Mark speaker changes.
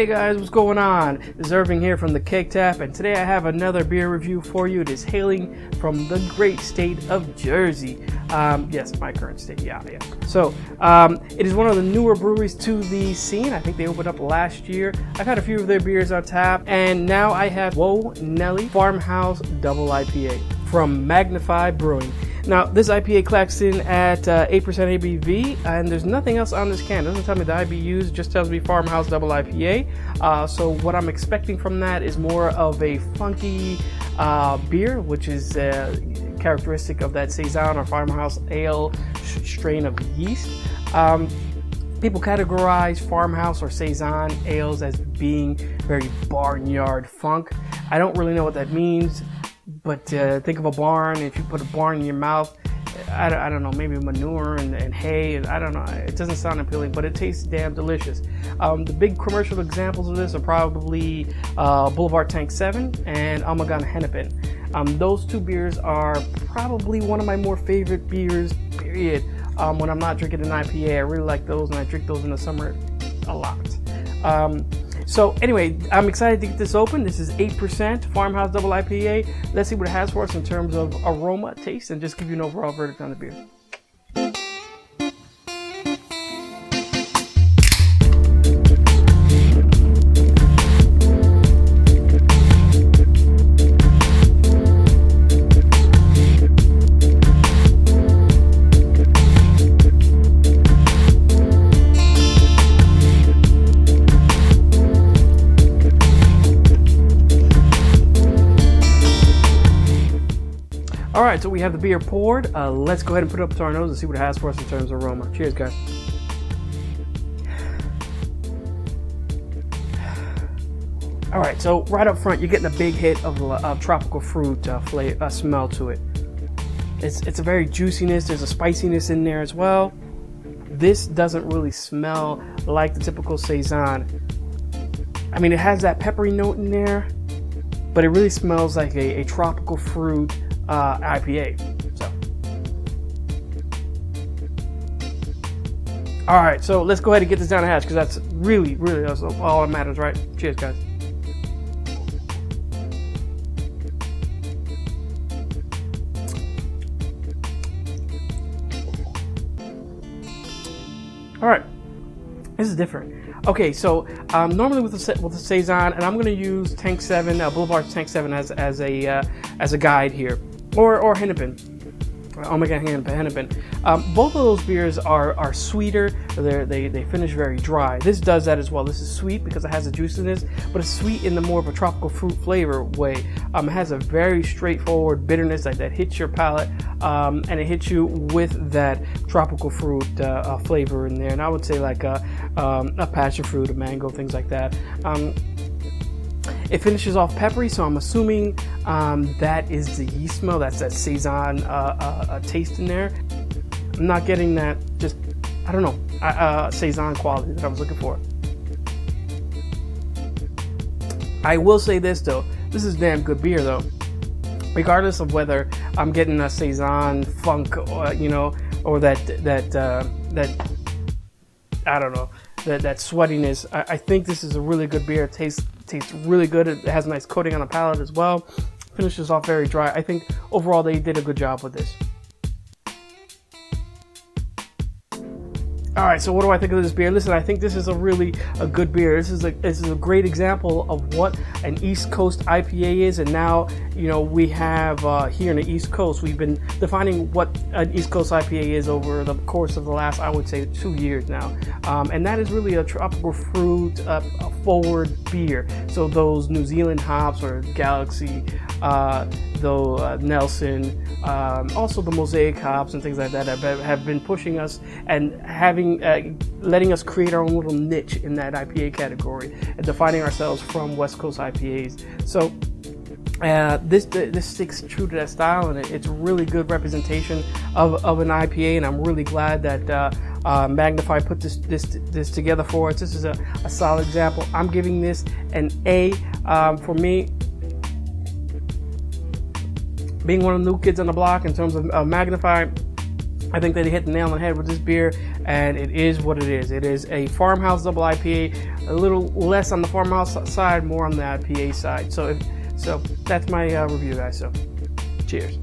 Speaker 1: Hey guys, what's going on? This is Irving here from the Keg Tap, and today I have another beer review for you. It is hailing from the great state of Jersey. Yes, my current state, yeah. So, it is one of the newer breweries to the scene. I think they opened up last year. I've had a few of their beers on tap, and now I have Woah Nelly Farmhouse Double IPA from Magnify Brewing. Now, this IPA clocks in at 8% ABV, and there's nothing else on this can. It doesn't tell me the IBUs, it just tells me Farmhouse Double IPA. So what I'm expecting from that is more of a funky beer, which is characteristic of that Saison or Farmhouse Ale strain of yeast. People categorize Farmhouse or Saison ales as being very barnyard funk. I don't really know what that means. But think of a barn. If you put a barn in your mouth, I don't know, maybe manure and hay, and I don't know. It doesn't sound appealing, but it tastes damn delicious. The big commercial examples of this are probably Boulevard Tank 7 and Amagan Hennepin. Those two beers are probably one of my more favorite beers, period. When I'm not drinking an IPA, I really like those, and I drink those in the summer a lot. So anyway, I'm excited to get this open. This is 8% Farmhouse Double IPA. Let's see what it has for us in terms of aroma, taste, and just give you an overall verdict on the beer. All right, so we have the beer poured. Let's go ahead and put it up to our nose and see what it has for us in terms of aroma. Cheers, guys. All right, so right up front, you're getting a big hit of tropical fruit smell to it. It's a very juiciness. There's a spiciness in there as well. This doesn't really smell like the typical Saison. I mean, it has that peppery note in there, but it really smells like a tropical fruit IPA. So, all right, so let's go ahead and get this down the hatch, because that's really that's all that matters, right? Cheers, guys. All right, this is different. Okay, so normally with the Saison, and I'm going to use Tank 7, Boulevard Tank 7 as a guide here. Or Hennepin. Oh my God, Hennepin. Both of those beers are sweeter. They finish very dry. This does that as well. This is sweet because it has a juiciness, but it's sweet in the more of a tropical fruit flavor way. It has a very straightforward bitterness that hits your palate, and it hits you with that tropical fruit flavor in there. And I would say like a passion fruit, a mango, things like that. It finishes off peppery, so I'm assuming that is the yeast smell. That's that Saison taste in there. I'm not getting that, just, I don't know, Saison quality that I was looking for. I will say this though, this is damn good beer though. Regardless of whether I'm getting a Saison funk, or, or that I don't know, that sweatiness. I think this is a really good beer. It tastes really good. It has a nice coating on the palate as well. Finishes off very dry. I think overall they did a good job with this. All right, so what do I think of this beer? Listen, I think this is a good beer. This is a great example of what an East Coast IPA is, and now we have here in the East Coast, we've been defining what an East Coast IPA is over the course of the last, I would say, 2 years now, and that is really a tropical fruit forward beer. So those New Zealand hops or Galaxy, Nelson, also the Mosaic hops and things like that have been pushing us and letting us create our own little niche in that IPA category and defining ourselves from West Coast IPAs. So this sticks true to that style, and it's really good representation of an IPA, and I'm really glad that Magnify put this together for us. This is a solid example. I'm giving this an A. For me, being one of the new kids on the block in terms of Magnify, I think that he hit the nail on the head with this beer, and it is what it is. It is a farmhouse double IPA, a little less on the farmhouse side, more on the IPA side. So that's my review, guys. So cheers.